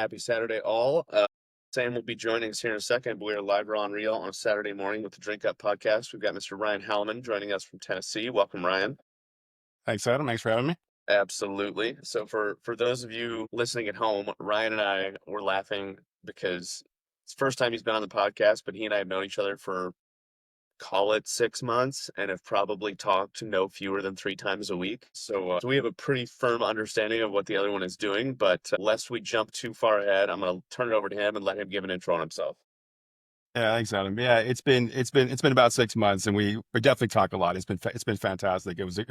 happy Saturday, all. Sam will be joining us here in a second, but we are live, raw, and real on a Saturday morning with the Drink Up podcast. We've got Mr. Ryan Halleman joining us from Tennessee. Welcome, Ryan. Thanks, Adam. Thanks for having me. Absolutely. So, for those of you listening at home, Ryan and I were laughing because it's the first time he's been on the podcast, but he and I have known each other for call it 6 months and have probably talked no fewer than 3 times a week. So we have a pretty firm understanding of what the other one is doing. But lest we jump too far ahead, I'm going to turn it over to him and let him give an intro on himself. Yeah, thanks, Adam. Yeah, it's been about 6 months, and we definitely talked a lot. It's been fantastic. It was a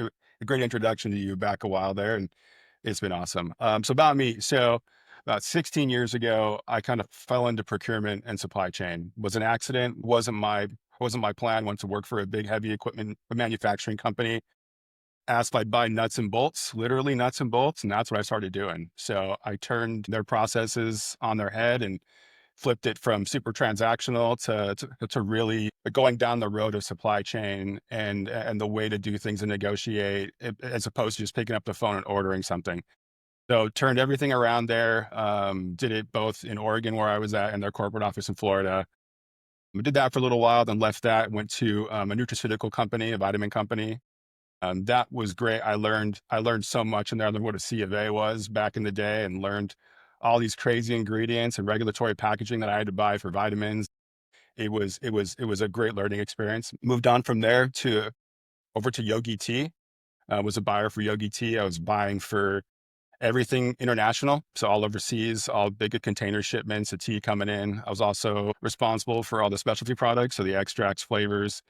great introduction to you back a while there, and it's been awesome. So about me, about 16 years ago, I kind of fell into procurement and supply chain. Was an accident. Wasn't my plan. Went to work for a big heavy equipment manufacturing company. Asked if I'd buy nuts and bolts, literally nuts and bolts, and that's what I started doing. So I turned their processes on their head and flipped it from super transactional to really going down the road of supply chain and the way to do things and negotiate as opposed to just picking up the phone and ordering something. So turned everything around there. Did it both in Oregon where I was at and their corporate office in Florida. We did that for a little while, then left that, went to a nutraceutical company, a vitamin company. That was great. I learned so much in there. I learned what a C of A was back in the day and learned all these crazy ingredients and regulatory packaging that I had to buy for vitamins. It was a great learning experience. Moved on from there to over to Yogi Tea. Was a buyer for Yogi Tea. I was buying for everything international. So all overseas, all big container shipments of tea coming in. I was also responsible for all the specialty products. So the extracts, flavors,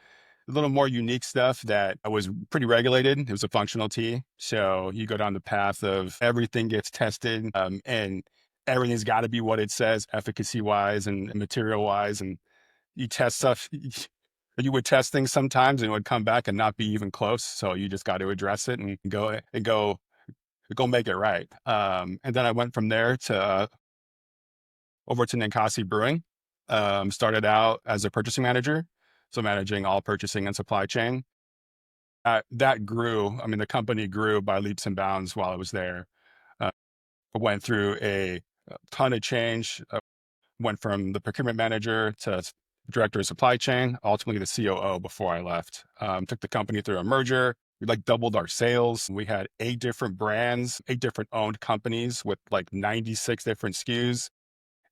a little more unique stuff that was pretty regulated. It was a functional tea. So you go down the path of everything gets tested, and everything's got to be what it says, efficacy wise and material wise. And you test stuff. You would test things sometimes and it would come back and not be even close. So you just got to address it and go make it right. And then I went from there to over to Ninkasi Brewing. Started out as a purchasing manager, so managing all purchasing and supply chain. That grew. I mean, the company grew by leaps and bounds while I was there. Uh, went through a ton of change. Went from the procurement manager to director of supply chain, ultimately the COO before I left. Took the company through a merger. We like doubled our sales. We had 8 different brands, 8 different owned companies with like 96 different SKUs.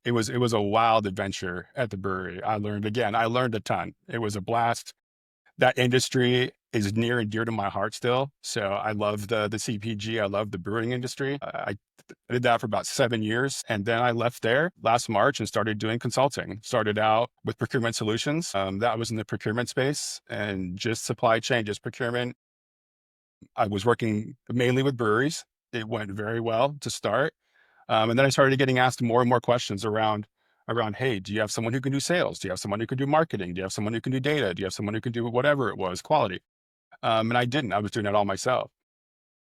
It was a wild adventure at the brewery. I learned a ton. It was a blast. That industry is near and dear to my heart still. So I love the CPG. I love the brewing industry. I did that for about 7 years. And then I left there last March and started doing consulting. Started out with procurement solutions. That was in the procurement space and just supply chain, just procurement. I was working mainly with breweries. It went very well to start. And then I started getting asked more and more questions around, hey, do you have someone who can do sales? Do you have someone who can do marketing? Do you have someone who can do data? Do you have someone who can do whatever it was, quality? And I didn't. I was doing it all myself.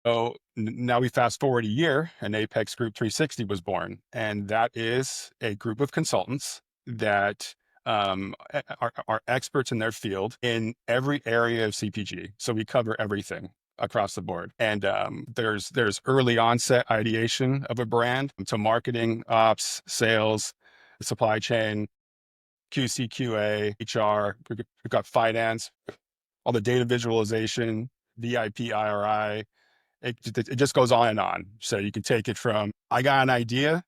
So now we fast forward a year and Apex Group 360 was born. And that is a group of consultants that are experts in their field in every area of CPG. So we cover everything across the board. And there's early onset ideation of a brand to marketing, ops, sales, supply chain, QC, QA, HR. We've got finance, all the data visualization, VIP, IRI. It just goes on and on. So you can take it from I got an idea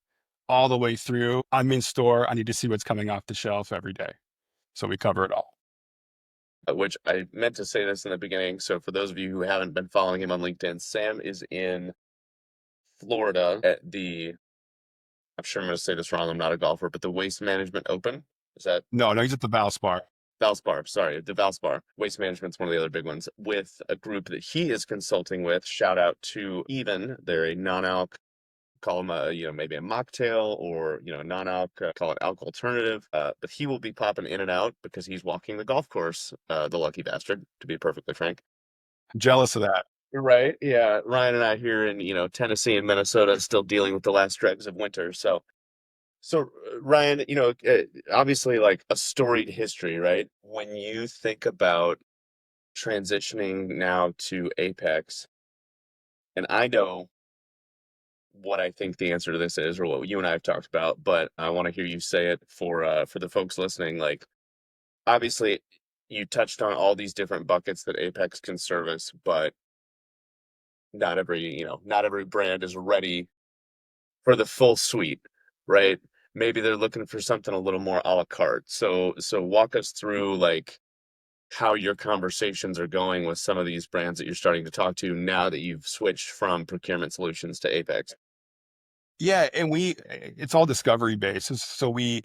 all the way through I'm in store. I need to see what's coming off the shelf every day. So we cover it all. Which I meant to say this in the beginning. So for those of you who haven't been following him on LinkedIn, Sam is in Florida at I'm sure I'm going to say this wrong. I'm not a golfer, but the Waste Management Open. Is that No, no, he's at the Valspar. Valspar? Sorry, the Valspar. Waste Management's one of the other big ones with a group that he is consulting with. Shout out to Even. They're a non-alc, call them maybe a mocktail or, non-alc, call it alc alternative. But he will be popping in and out because he's walking the golf course, the lucky bastard, to be perfectly frank. Jealous of that. Right. Yeah. Ryan and I here in, Tennessee and Minnesota still dealing with the last dregs of winter. So Ryan, obviously like a storied history, right? When you think about transitioning now to Apex, and I know what I think the answer to this is, or what you and I have talked about, but I want to hear you say it for the folks listening. Like, obviously, you touched on all these different buckets that Apex can service, but not every brand is ready for the full suite, right? Maybe they're looking for something a little more a la carte. So walk us through like how your conversations are going with some of these brands that you're starting to talk to now that you've switched from procurement solutions to Apex. Yeah, and it's all discovery based. So a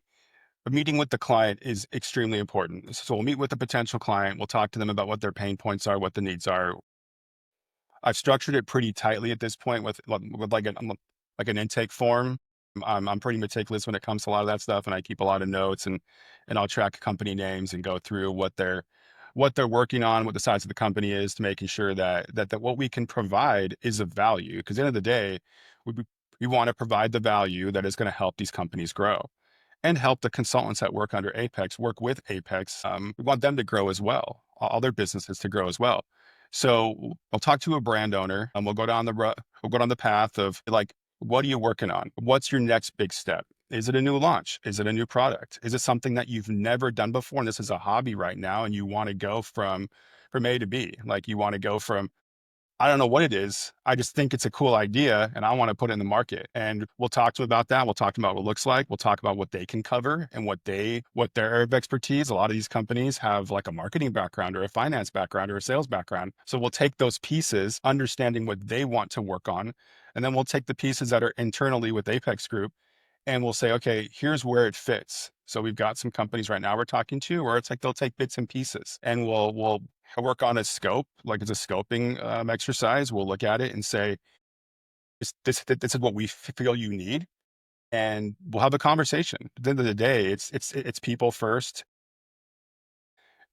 meeting with the client is extremely important. So we'll meet with the potential client. We'll talk to them about what their pain points are, what the needs are. I've structured it pretty tightly at this point with like an intake form. I'm pretty meticulous when it comes to a lot of that stuff, and I keep a lot of notes and I'll track company names and go through what they're working on, what the size of the company is, to making sure that what we can provide is of value. Because at the end of the day, we we want to provide the value that is going to help these companies grow and help the consultants that work under Apex work with Apex. We want them to grow as well, all their businesses to grow as well. So I'll talk to a brand owner and we'll go down the path of like, what are you working on? What's your next big step? Is it a new launch? Is it a new product? Is it something that you've never done before and this is a hobby right now and you want to go from A to B? Like you want to go from I don't know what it is. I just think it's a cool idea and I want to put it in the market. And we'll talk to them about that. We'll talk about what it looks like. We'll talk about what they can cover and what their area of expertise. A lot of these companies have like a marketing background or a finance background or a sales background. So we'll take those pieces, understanding what they want to work on. And then we'll take the pieces that are internally with Apex Group and we'll say, okay, here's where it fits. So we've got some companies right now we're talking to where it's like they'll take bits and pieces, and we'll work on a scope, like it's a scoping exercise. We'll look at it and say, this is what we feel you need, and we'll have a conversation. At the end of the day, it's people first.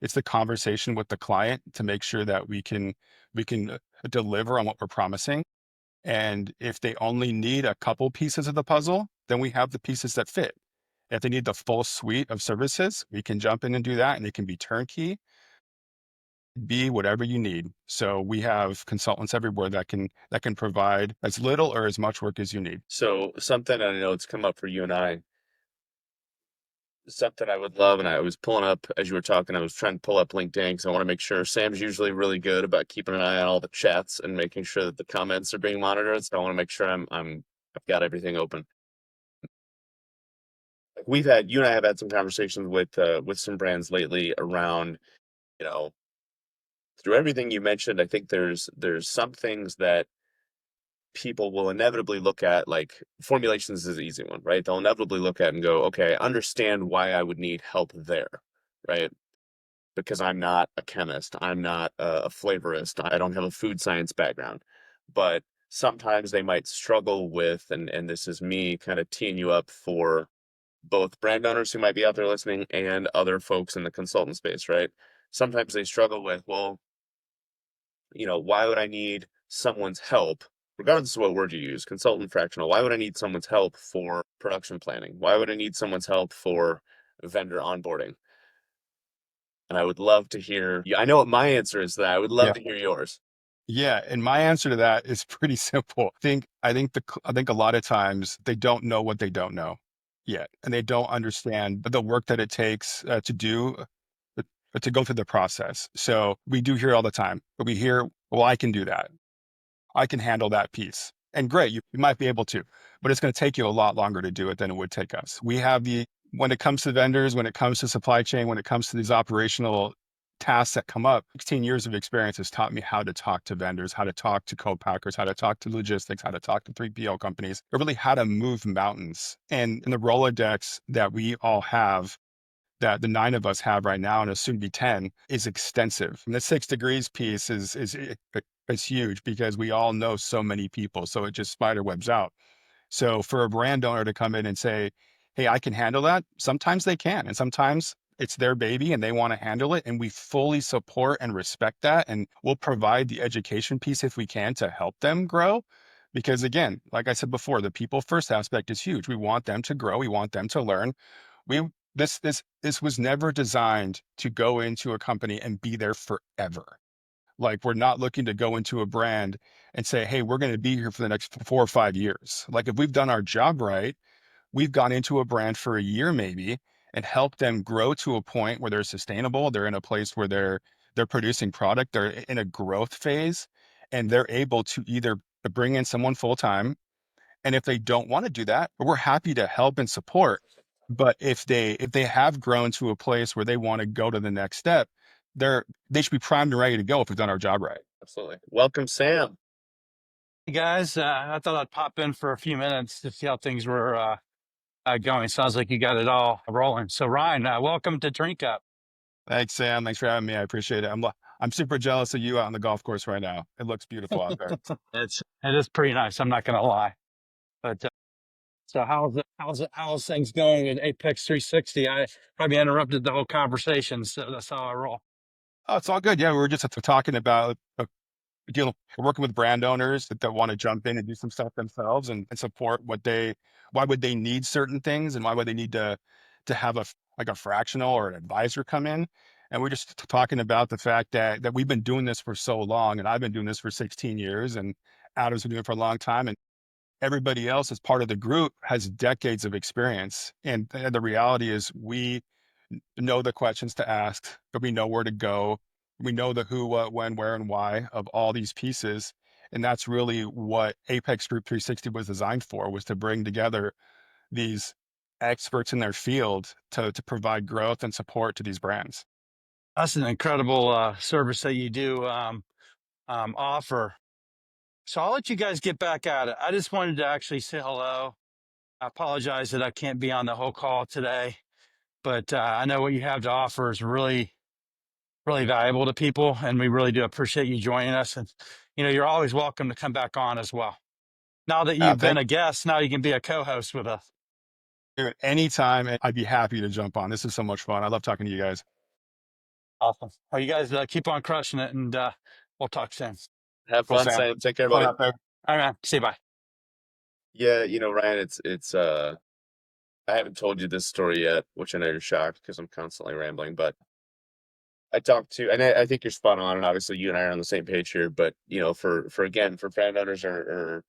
It's the conversation with the client to make sure that we can deliver on what we're promising. And if they only need a couple pieces of the puzzle, then we have the pieces that fit. If they need the full suite of services, we can jump in and do that, and it can be turnkey, be whatever you need. So we have consultants everywhere that can provide as little or as much work as you need. So something I know it's come up for you and I, something I would love, and I was pulling up as you were talking, I was trying to pull up LinkedIn because I want to make sure Sam's usually really good about keeping an eye on all the chats and making sure that the comments are being monitored. So I want to make sure I've got everything open. Like you and I have had some conversations with some brands lately around, you know, through everything you mentioned, I think there's some things that people will inevitably look at, like formulations is an easy one, right? They'll inevitably look at and go, okay, I understand why I would need help there, right? Because I'm not a chemist, I'm not a flavorist, I don't have a food science background. But sometimes they might struggle with, and this is me kind of teeing you up for both brand owners who might be out there listening and other folks in the consultant space, right? Sometimes they struggle with, well, why would I need someone's help, regardless of what word you use, consultant, fractional? Why would I need someone's help for production planning? Why would I need someone's help for vendor onboarding? And I would love to hear, I know what my answer is to that. I would love Yeah. to hear yours. Yeah, and my answer to that is pretty simple. I think a lot of times they don't know what they don't know yet, and they don't understand the work that it takes to go through the process. So we do hear all the time, but we hear, well, I can do that. I can handle that piece. And great, you might be able to, but it's going to take you a lot longer to do it than it would take us. When it comes to vendors, when it comes to supply chain, when it comes to these operational tasks that come up, 16 years of experience has taught me how to talk to vendors, how to talk to co-packers, how to talk to logistics, how to talk to 3PL companies, or really how to move mountains. And in the Rolodex that we all have, that the 9 of us have right now and soon be 10 is extensive. And the 6 degrees piece is huge because we all know so many people. So it just spider webs out. So for a brand owner to come in and say, hey, I can handle that, sometimes they can. And sometimes it's their baby and they want to handle it. And we fully support and respect that. And we'll provide the education piece if we can to help them grow. Because again, like I said before, the people first aspect is huge. We want them to grow. We want them to learn. We this was never designed to go into a company and be there forever. Like we're not looking to go into a brand and say, hey, we're going to be here for the next 4 or 5 years. Like if we've done our job right, we've gone into a brand for a year maybe and helped them grow to a point where they're sustainable. They're in a place where they're producing product. They're in a growth phase, and they're able to either bring in someone full time, and if they don't want to do that, we're happy to help and support. But if they have grown to a place where they want to go to the next step, they should be primed and ready to go if we've done our job right. Absolutely. Welcome, Sam. Hey guys, I thought I'd pop in for a few minutes to see how things were going. Sounds like you got it all rolling. So Ryan, welcome to Drink Up. Thanks, Sam. Thanks for having me. I appreciate it. I'm super jealous of you out on the golf course right now. It looks beautiful out there. It is pretty nice. I'm not going to lie. But so how's things going at Apex 360? I probably interrupted the whole conversation, so that's how I roll. Oh, it's all good. Yeah, we were just talking about working with brand owners that want to jump in and do some stuff themselves and support why would they need certain things and why would they need to have like a fractional or an advisor come in. And we're just talking about the fact that we've been doing this for so long, and I've been doing this for 16 years, and Adam's been doing it for a long time, and everybody else as part of the group has decades of experience. And the reality is we know the questions to ask, but we know where to go. We know the who, what, when, where, and why of all these pieces. And that's really what Apex Group 360 was designed for, was to bring together these experts in their field to provide growth and support to these brands. That's an incredible service that you do offer. So I'll let you guys get back at it. I just wanted to actually say hello. I apologize that I can't be on the whole call today, but I know what you have to offer is really, really valuable to people, and we really do appreciate you joining us. And you're always welcome to come back on as well. Now that you've been Thank a guest, now you can be a co-host with us. you. Anytime, I'd be happy to jump on. This is so much fun. I love talking to you guys. Awesome. Well, you guys keep on crushing it, and we'll talk soon. Have Cool, fun, Sam. Sam. Take care, Fun buddy. out there. All right, man. See you. Bye. Yeah, Ryan, it's I haven't told you this story yet, which I know you're shocked because I'm constantly rambling, but I talked to, and I think you're spot on, and obviously you and I are on the same page here, but for brand owners or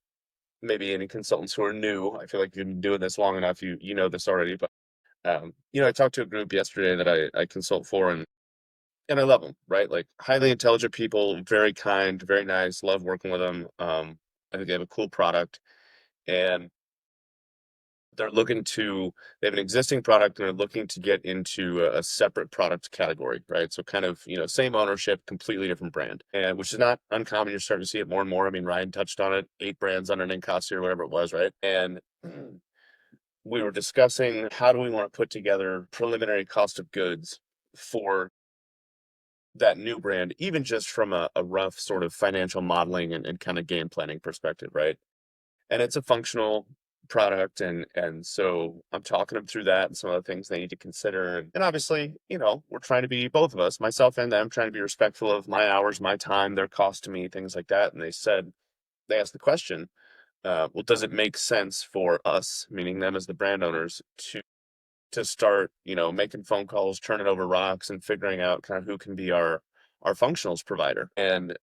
maybe any consultants who are new, I feel like you've been doing this long enough, you know this already, but I talked to a group yesterday that I consult for, and I love them, right? Like highly intelligent people, very kind, very nice, love working with them. I think they have a cool product, and they have an existing product and they're looking to get into a separate product category, right? So kind of, same ownership, completely different brand, and which is not uncommon. You're starting to see it more and more. I mean, Ryan touched on it, 8 brands under Ninkasi or whatever it was, right? And we were discussing how do we want to put together preliminary cost of goods for that new brand, even just from a rough sort of financial modeling and kind of game planning perspective, right? And it's a functional product, and so I'm talking them through that and some of the things they need to consider. And obviously, we're trying to be, both of us, myself and them, trying to be respectful of my hours, my time, their cost to me, things like that. And they asked the question, well, does it make sense for us, meaning them as the brand owners, to start, making phone calls, turning over rocks, and figuring out kind of who can be our functionals provider? And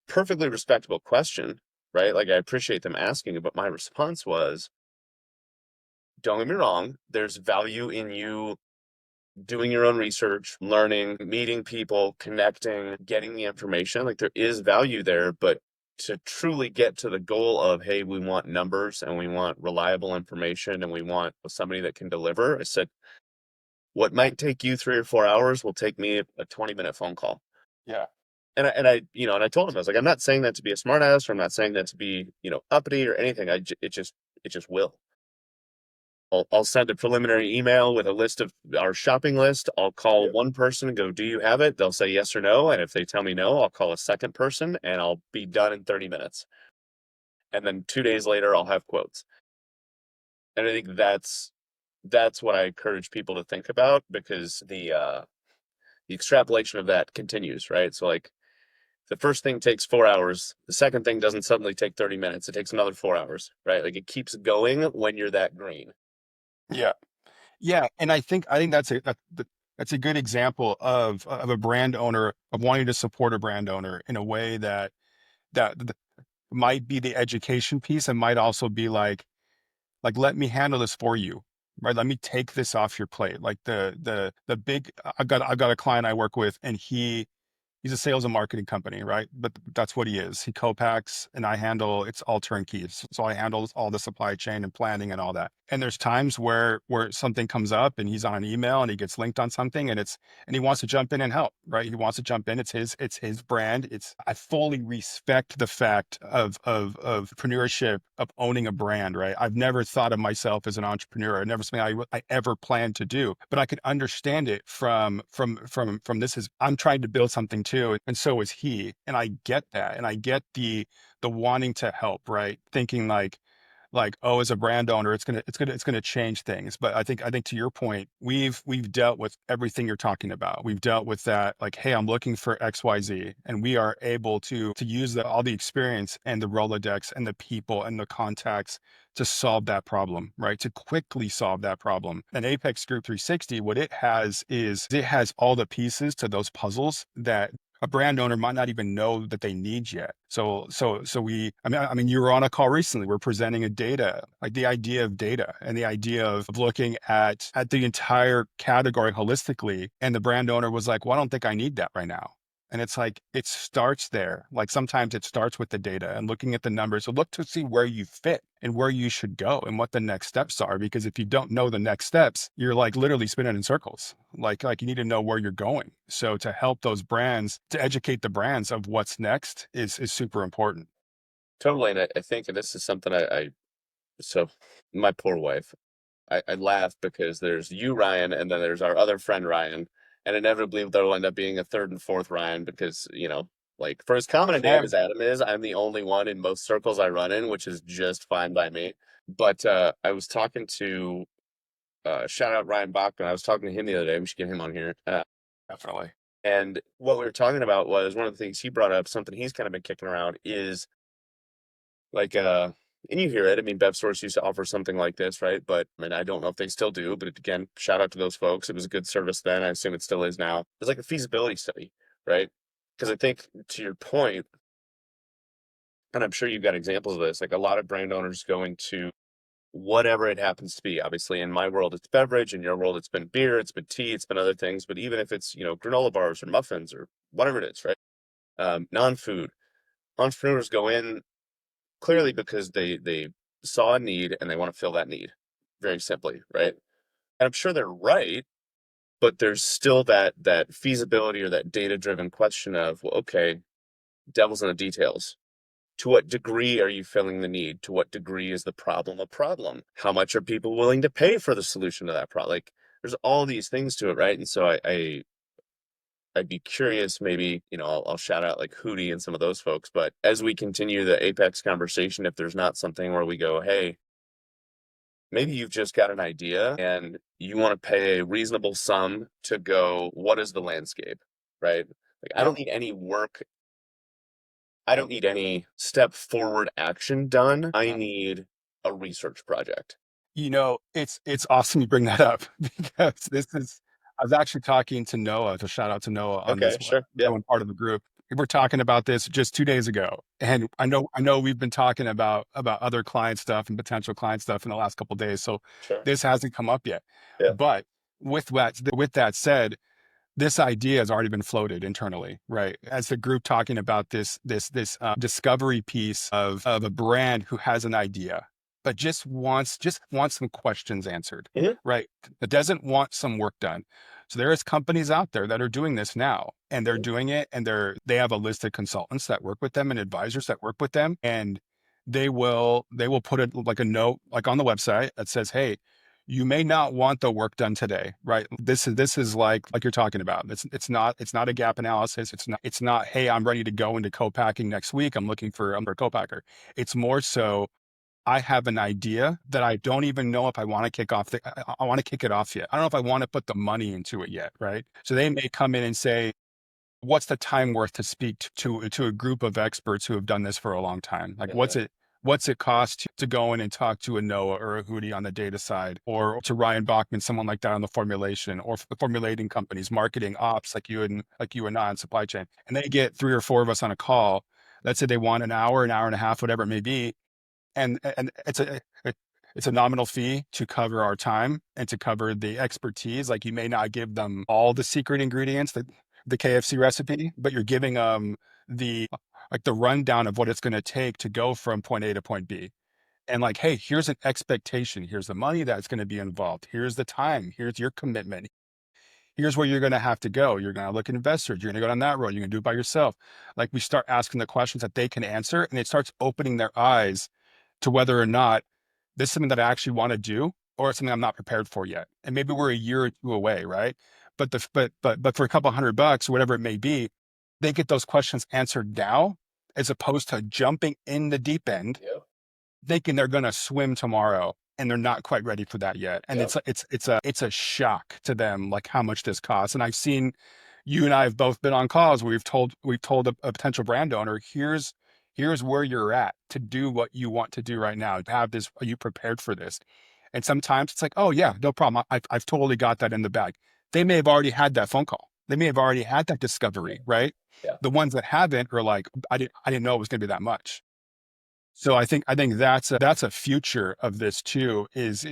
perfectly respectable question, right? Like I appreciate them asking it, but my response was, don't get me wrong, there's value in you doing your own research, learning, meeting people, connecting, getting the information. Like there is value there, but to truly get to the goal of, hey, we want numbers and we want reliable information and we want somebody that can deliver. I said, what might take you 3 or 4 hours will take me a 20-minute phone call. Yeah. And I told him, I was like, I'm not saying that to be a smartass, or I'm not saying that to be, uppity or anything. It just will. I'll send a preliminary email with a list of our shopping list. I'll call one person and go, do you have it? They'll say yes or no. And if they tell me no, I'll call a second person and I'll be done in 30 minutes. And then 2 days later, I'll have quotes. And I think that's what I encourage people to think about, because the extrapolation of that continues, right? So like the first thing takes 4 hours. The second thing doesn't suddenly take 30 minutes. It takes another 4 hours, right? Like it keeps going when you're that green. Yeah. Yeah. And I think that's That's a good example of a brand owner, of wanting to support a brand owner in a way that might be the education piece, and might also be like let me handle this for you, right? Let me take this off your plate. Like the big, I've got a client I work with, and he's a sales and marketing company, right? But that's what he is. He co-packs, and I handle, it's all turnkey. So I handle all the supply chain and planning and all that. And there's times where something comes up and he's on an email and he gets linked on something, and he wants to jump in and help, right? He wants to jump in. It's his brand. I fully respect the fact of entrepreneurship, of owning a brand, right? I've never thought of myself as an entrepreneur. Never something I ever planned to do, but I could understand it from this is, I'm trying to build something too, and so is he. And I get that. And I get the wanting to help, right? Thinking like, oh, as a brand owner, it's gonna change things. But I think to your point, we've dealt with everything you're talking about. We've dealt with that, like, hey, I'm looking for XYZ, and we are able to use all the experience and the Rolodex and the people and the contacts to solve that problem, right? To quickly solve that problem. And Apex Group 360, what it has is it has all the pieces to those puzzles that a brand owner might not even know that they need yet. So you were on a call recently. We're presenting a data, like the idea of data and the idea of looking at the entire category holistically. And the brand owner was like, well, I don't think I need that right now. And it's like, it starts there. Like sometimes it starts with the data and looking at the numbers. So look to see where you fit and where you should go and what the next steps are. Because if you don't know the next steps, you're like literally spinning in circles. Like you need to know where you're going. So to help those brands, to educate the brands of what's next is super important. Totally. And I think this is something so my poor wife, I laugh because there's you, Ryan, and then there's our other friend, Ryan. And inevitably there'll end up being a third and fourth Ryan because, like for as common a name as Adam is, I'm the only one in most circles I run in, which is just fine by me. But I was talking to, shout out Ryan Bachman. I was talking to him the other day. We should get him on here. Definitely. And what we were talking about was one of the things he brought up, something he's kind of been kicking around is like, and you hear it. I mean, Bev Stores used to offer something like this, right? But I mean, I don't know if they still do. But again, shout out to those folks. It was a good service then. I assume it still is now. It's like a feasibility study, right? Because I think to your point, and I'm sure you've got examples of this, like a lot of brand owners going to whatever it happens to be. Obviously, in my world, it's beverage. In your world, it's been beer, it's been tea, it's been other things. But even if it's, granola bars or muffins or whatever it is, right? Non-food entrepreneurs go in clearly because they saw a need and they want to fill that need, very simply, right? And I'm sure they're right, but there's still that feasibility or that data driven question of, well, okay, devil's in the details. To what degree are you filling the need? To what degree is the problem a problem? How much are people willing to pay for the solution to that problem? Like, there's all these things to it, right? And so I'd be curious, maybe, I'll shout out like Hootie and some of those folks, but as we continue the Apex conversation, if there's not something where we go, hey, maybe you've just got an idea and you want to pay a reasonable sum to go, what is the landscape, right? Like, I don't need any work. I don't need any step forward action done. I need a research project. It's awesome you bring that up because I was actually talking to Noah, to shout out to Noah on Okay, this one, sure. Yeah, Noah, part of the group. We were talking about this just 2 days ago. And I know we've been talking about other client stuff and potential client stuff in the last couple of days. So sure. this hasn't come up yet. Yeah. But with that said, this idea has already been floated internally, right? As the group talking about this discovery piece of a brand who has an idea, but just wants some questions answered, Mhm. right? That doesn't want some work done. So there is companies out there that are doing this now, and they're Mhm. doing it, and they have a list of consultants that work with them and advisors that work with them, and they will put it like a note like on the website that says, hey, you may not want the work done today, right? This is like you're talking about. It's not a gap analysis. It's not, hey, I'm ready to go into co-packing next week. I'm looking for a co-packer. It's more so, I have an idea that I don't even know if I want to kick off I want to kick it off yet. I don't know if I want to put the money into it yet, right? So they may come in and say, what's the time worth to speak to a group of experts who have done this for a long time? Like, Mhm. what's it cost to go in and talk to a Noah or a Hootie on the data side, or to Ryan Bachman, someone like that on the formulation, or the formulating companies, marketing, ops, like you and I on supply chain, and they get 3 or 4 of us on a call. Let's say they want an hour and a half, whatever it may be, and it's a nominal fee to cover our time and to cover the expertise. Like, you may not give them all the secret ingredients, the KFC recipe, but you're giving them the like the rundown of what it's going to take to go from point A to point B. And like, hey, here's an expectation. Here's the money that's going to be involved. Here's the time. Here's your commitment. Here's where you're going to have to go. You're going to look at investors. You're going to go down that road. You're going to do it by yourself. Like, we start asking the questions that they can answer, and it starts opening their eyes to whether or not this is something that I actually want to do, or it's something I'm not prepared for yet. And maybe we're a year or two away, right? But for a couple $100, whatever it may be, they get those questions answered now, as opposed to jumping in the deep end, Yep. thinking they're going to swim tomorrow, and they're not quite ready for that yet. And Yep. it's a shock to them, like how much this costs. And I've seen, you and I have both been on calls where we've told a potential brand owner, here's where you're at to do what you want to do right now. Have this, are you prepared for this? And sometimes it's like, oh yeah, no problem. I've totally got that in the bag. They may have already had that phone call. They may have already had that discovery, right? Yeah. The ones that haven't are like, I didn't know it was going to be that much. So I think that's a future of this too, is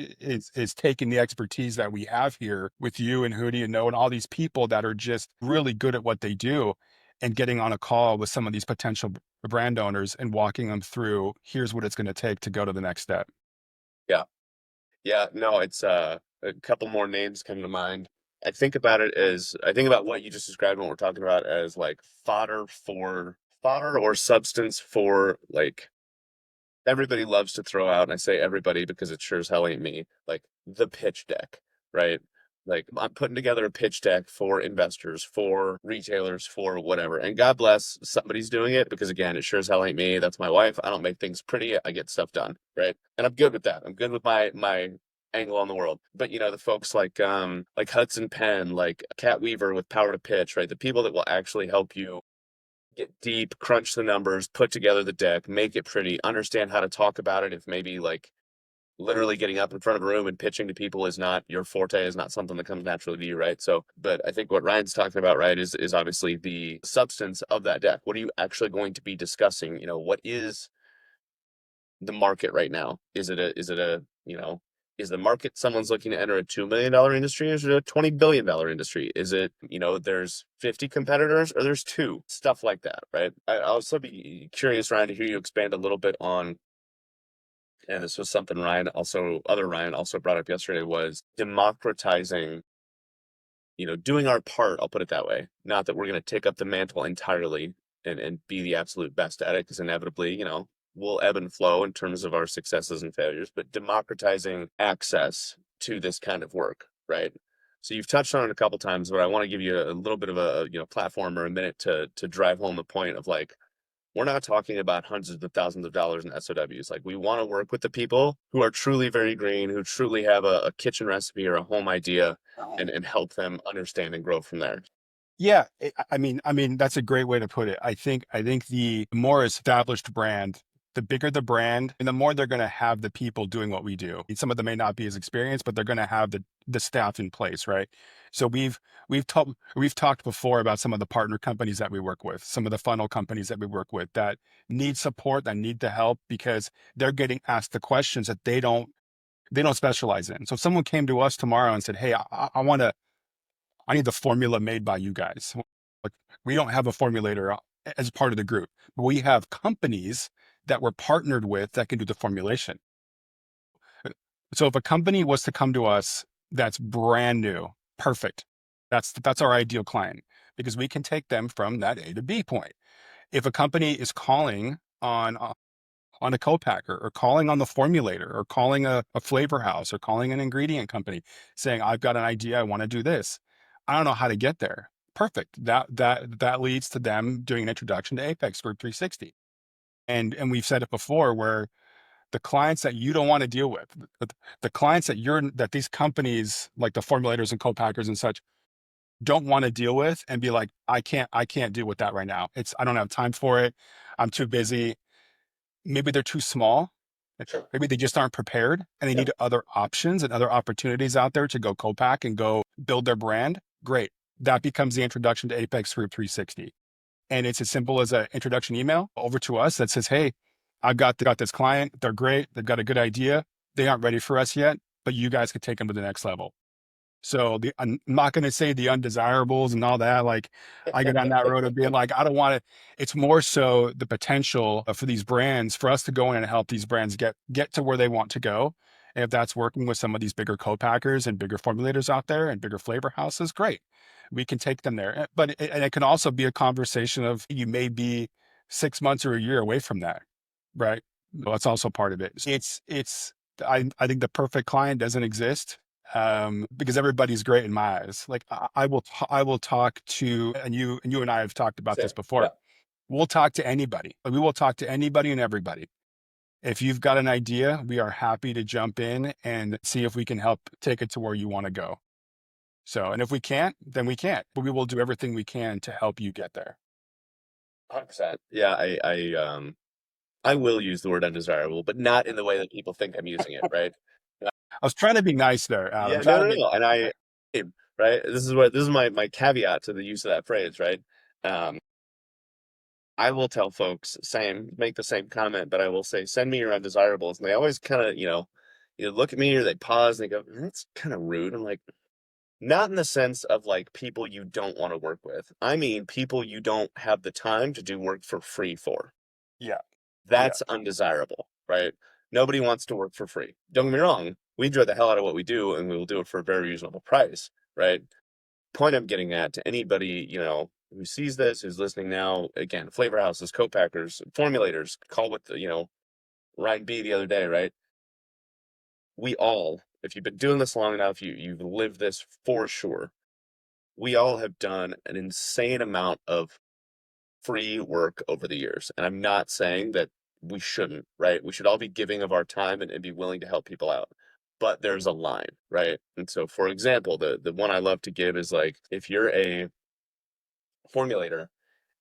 taking the expertise that we have here with you and Hootie and Noah and all these people that are just really good at what they do, and getting on a call with some of these potential brand owners and walking them through, here's what it's going to take to go to the next step. Yeah. Yeah. No, it's a couple more names come to mind. I think about what you just described when we're talking about as like fodder or substance for, like, everybody loves to throw out, and I say everybody because it sure as hell ain't me, like the pitch deck, right? Like, I'm putting together a pitch deck for investors, for retailers, for whatever. And God bless somebody's doing it, because again, it sure as hell ain't me. That's my wife. I don't make things pretty. I get stuff done, right? And I'm good with that. I'm good with my angle on the world. But the folks like Hudson Penn, like Cat Weaver with Power to Pitch, right? The people that will actually help you get deep, crunch the numbers, put together the deck, make it pretty, understand how to talk about it. If maybe like literally getting up in front of a room and pitching to people is not your forte, is not something that comes naturally to you, right? So, but I think what Ryan's talking about, right, is obviously the substance of that deck. What are you actually going to be discussing? What is the market right now? Is the market someone's looking to enter a $2 million industry, or is it a $20 billion industry? Is it, there's 50 competitors or there's two? Stuff like that, right? I'll also be curious, Ryan, to hear you expand a little bit on, and this was something Ryan also brought up yesterday, was democratizing, doing our part. I'll put it that way. Not that we're going to take up the mantle entirely and be the absolute best at it, because inevitably, we'll ebb and flow in terms of our successes and failures, but democratizing access to this kind of work, right? So you've touched on it a couple times, but I want to give you a little bit of a platform or a minute to drive home the point of, like, we're not talking about hundreds of thousands of dollars in SOWs. Like, we want to work with the people who are truly very green, who truly have a kitchen recipe or a home idea, and help them understand and grow from there. Yeah, I mean, that's a great way to put it. I think the more established brand, the bigger the brand, and the more they're going to have the people doing what we do. Some of them may not be as experienced, but they're going to have the staff in place, right? So we've talked before about some of the partner companies that we work with, some of the funnel companies that we work with that need support, that need the help, because they're getting asked the questions that they don't specialize in. So if someone came to us tomorrow and said, "Hey, I need the formula made by you guys." Like, we don't have a formulator as part of the group, but we have companies that we're partnered with that can do the formulation. So if a company was to come to us that's brand new, perfect. That's our ideal client, because we can take them from that A to B point. If a company is calling on a co-packer, or calling on the formulator, or calling a flavor house, or calling an ingredient company saying, "I've got an idea, I want to do this. I don't know how to get there." Perfect. That leads to them doing an introduction to Apex Group 360. And we've said it before, where the clients that you don't want to deal with, the clients that these companies like the formulators and co-packers and such don't want to deal with, and be like, I can't deal with that right now. I don't have time for it. I'm too busy. maybe they're too small. Sure. Maybe they just aren't prepared and they Yeah. need other options and other opportunities out there to go co-pack and go build their brand. Great. That becomes the introduction to Apex Group 360. And it's as simple as an introduction email over to us that says, hey, I've got this client. They're great. They've got a good idea. They aren't ready for us yet, but you guys could take them to the next level. So I'm not going to say the undesirables and all that. Like I go down that road of being like, I don't want to, it's more so the potential for these brands, for us to go in and help these brands get to where they want to go. And if that's working with some of these bigger co-packers and bigger formulators out there and bigger flavor houses, great. We can take them there. But it can also be a conversation of you may be 6 months or a year away from that. Right. That's also part of it. I think the perfect client doesn't exist because everybody's great in my eyes. Like I will talk to, and you and I have talked about Same. this before. Yeah. We'll talk to anybody. We will talk to anybody and everybody. If you've got an idea, we are happy to jump in and see if we can help take it to where you want to go. So, and if we can't, then we can't, but we will do everything we can to help you get there. 100%. Yeah, I will use the word undesirable, but not in the way that people think I'm using it, right? I was trying to be nice there, Adam. Yeah, no. And right, this is my caveat to the use of that phrase, right? Um, I will tell folks make the same comment, but I will say, send me your undesirables. And they always kind of, look at me or they pause and they go, that's kind of rude. I'm like, not in the sense of like people you don't want to work with. I mean, people you don't have the time to do work for free for. Yeah. That's undesirable, right? Nobody wants to work for free. Don't get me wrong. We enjoy the hell out of what we do and we will do it for a very reasonable price, right? Point I'm getting at to anybody, who sees this, who's listening now, again, flavor houses, co-packers, formulators, call with Ryan B the other day, right? We all, if you've been doing this long enough, you've lived this for sure. We all have done an insane amount of free work over the years. And I'm not saying that we shouldn't, right? We should all be giving of our time and be willing to help people out. But there's a line, right? And so, for example, the one I love to give is like, if you're a formulator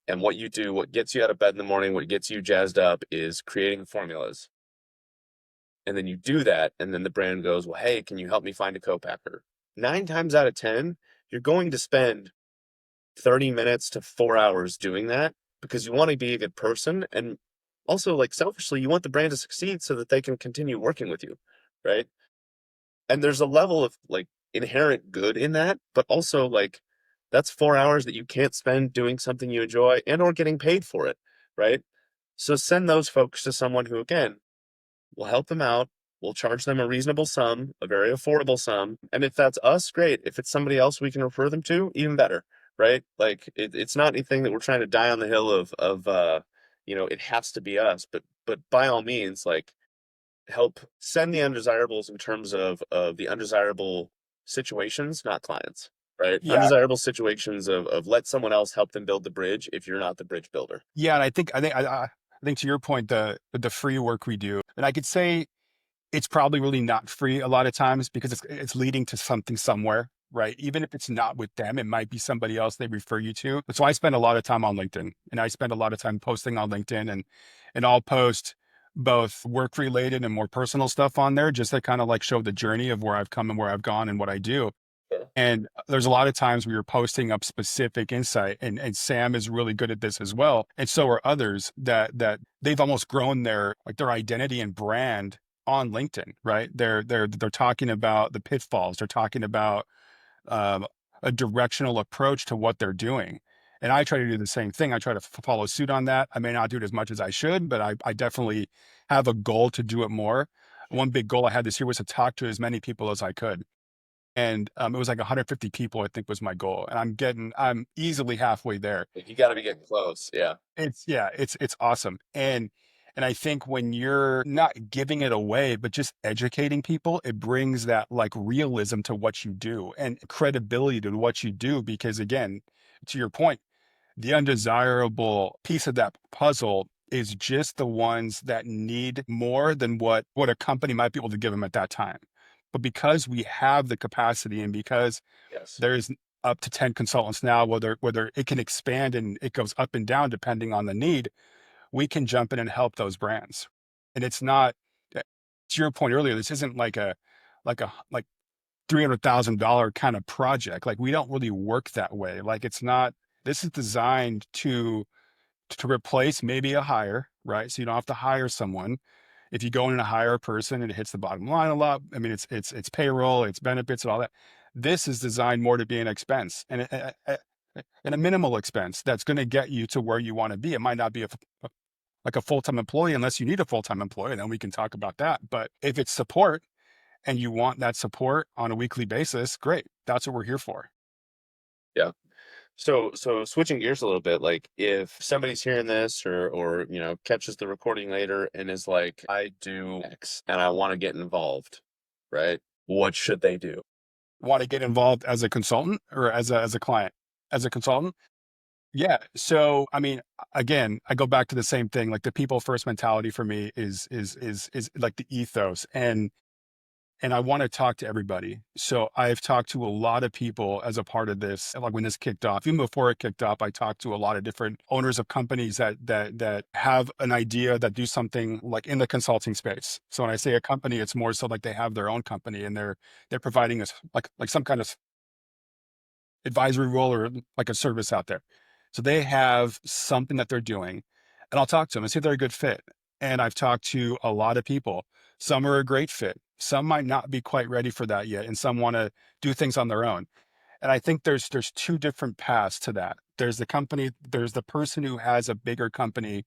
and what you do, what gets you out of bed in the morning, what gets you jazzed up is creating formulas. And then you do that, and then the brand goes, well, hey, can you help me find a co-packer? 9 times out of 10, you're going to spend 30 minutes to 4 hours doing that because you want to be a good person. And also, like, selfishly, you want the brand to succeed so that they can continue working with you, right? And there's a level of like inherent good in that, but also like that's 4 hours that you can't spend doing something you enjoy and or getting paid for it, right? So send those folks to someone who, again, will help them out. We'll charge them a reasonable sum, a very affordable sum. And if that's us, great. If it's somebody else we can refer them to, even better, right? Like it's not anything that we're trying to die on the hill of it has to be us, but by all means, like help send the undesirables in terms of the undesirable situations, not clients, right? Yeah. Undesirable situations of let someone else help them build the bridge if you're not the bridge builder. Yeah. And I think to your point, the free work we do, and I could say it's probably really not free a lot of times because it's leading to something somewhere, right? Even if it's not with them, it might be somebody else they refer you to. So I spend a lot of time on LinkedIn, and I spend a lot of time posting on LinkedIn, and I'll post both work related and more personal stuff on there just to kind of like show the journey of where I've come and where I've gone and what I do. Sure. And there's a lot of times where you're posting up specific insight, and Sam is really good at this as well. And so are others that they've almost grown their identity and brand on LinkedIn, right? They're talking about the pitfalls. They're talking about a directional approach to what they're doing. And I try to do the same thing. I try to follow suit on that. I may not do it as much as I should, but I definitely have a goal to do it more. One big goal I had this year was to talk to as many people as I could. And it was like 150 people, I think was my goal. And I'm easily halfway there. You got to be getting close. Yeah. It's awesome. And I think when you're not giving it away, but just educating people, it brings that like realism to what you do and credibility to what you do. Because again, to your point, the undesirable piece of that puzzle is just the ones that need more than what a company might be able to give them at that time. But because we have the capacity and because Yes. there's up to 10 consultants now, whether it can expand and it goes up and down depending on the need, we can jump in and help those brands. And it's not, to your point earlier, this isn't like $300,000 kind of project. Like we don't really work that way. Like it's not, this is designed to replace maybe a hire, right? So you don't have to hire someone. If you go in and hire a person and it hits the bottom line a lot, I mean, it's payroll, it's benefits and all that. This is designed more to be an expense and a minimal expense that's going to get you to where you want to be. It might not be like a full-time employee unless you need a full-time employee, then we can talk about that. But if it's support and you want that support on a weekly basis, great. That's what we're here for. Yeah. So switching gears a little bit, like if somebody's hearing this or catches the recording later and is like, I do X and I want to get involved, right? What should they do? Want to get involved as a consultant or as a client? As a consultant? Yeah. So, I mean, again, I go back to the same thing. Like the people first mentality for me is like the ethos, and I want to talk to everybody. So I've talked to a lot of people as a part of this. Like when this kicked off, even before it kicked off, I talked to a lot of different owners of companies that have an idea that do something like in the consulting space. So when I say a company, it's more so like they have their own company and they're providing us like some kind of advisory role or like a service out there. So they have something that they're doing, and I'll talk to them and see if they're a good fit. And I've talked to a lot of people. Some are a great fit. Some might not be quite ready for that yet, and some want to do things on their own. And I think there's two different paths to that. There's the company, there's the person who has a bigger company